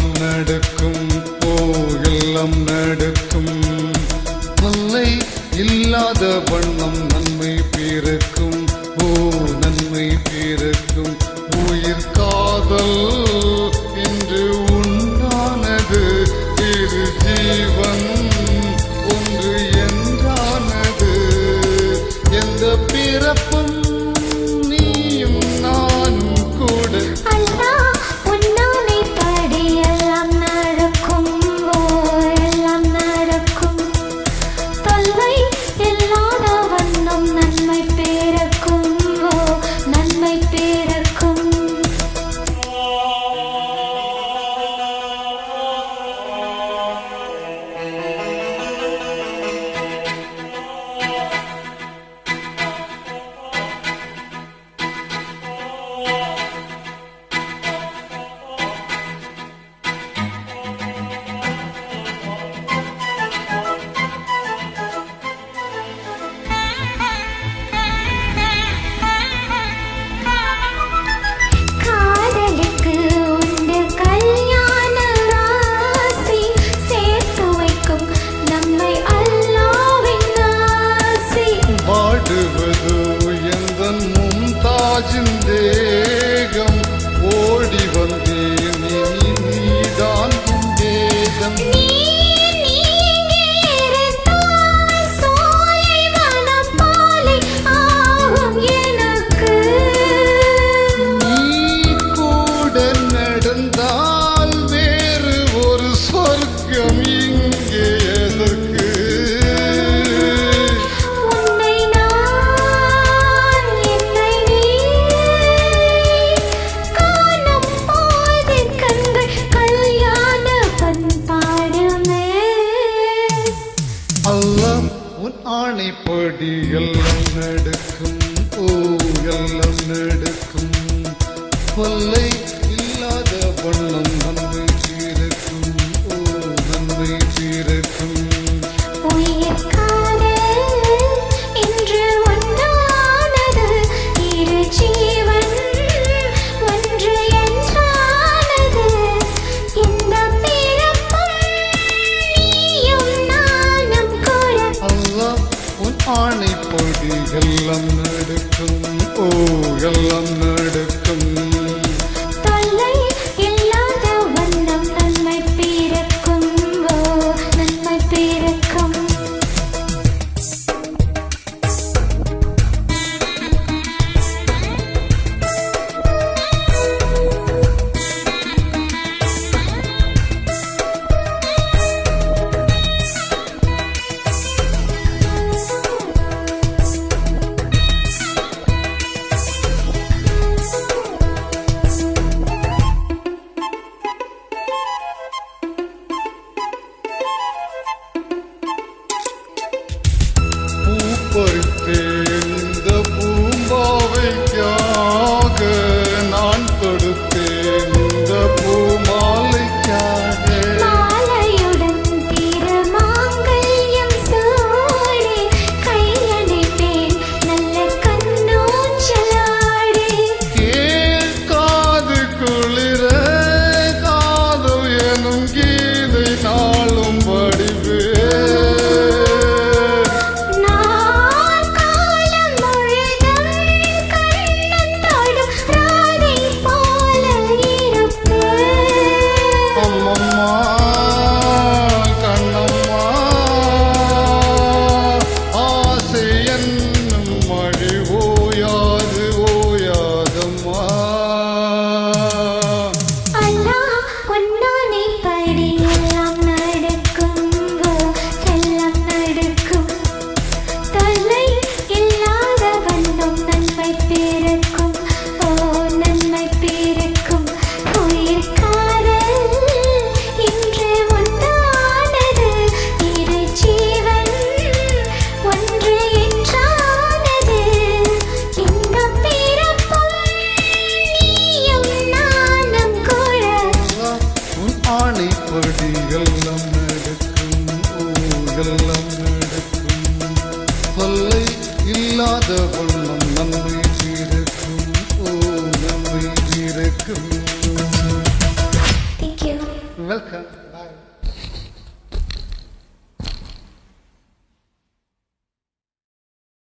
எல்லாம் நடக்கும் ஓ எல்லாம் நடக்கும் தொல்லை இல்லாத வண்ணம் நன்மை பிறக்கும் ஓ நன்மை பிறக்கும் உயிர் காதல் என்று உண்டானது இரு ஜீவன் ஒன்று என்றானது எந்த பிறப்பும் நீயும் நானும் கூட தேகம் ஓடி வந்தேன் நீதான் தேகம் நீ கூட நடந்தால் வேறு ஒரு சொர்க்கம் இங்கே எதற்கு ஆணைப்படி எல்லாம் நடக்கும் ஓ எல்லாம் நடக்கும் கொல்லை இல்லாத வண்ணம் நன்மை தீரக்கும் ஓ நன்மை தீரக்கும் ஆணைப்படி எல்லாம் நடக்கும் ஓ எல்லாம் நடக்கும் தொல்லை இல்லாத வண்ணம் நன்மை பிறக்கும் ஓ நன்மை பிறக்கும் பறித்தேன் இந்த பூம்பாவைக்காக நான் தொடுத்தேன் இந்த பூமாலைக்காக மாலையுடன் திருமாங்கல்யம் சூடி கையணைப்பேன் நல்ல கண்ணூஞ்சலாடி கேட்காது குளிர காதல் எனும் கீதை நாளும் படிவே தொல்லை இல்லாத வண்ணம் நன்மை தீரக்கும் ஓ நன்மை தீரக்கும். Thank you. வெல்கம்.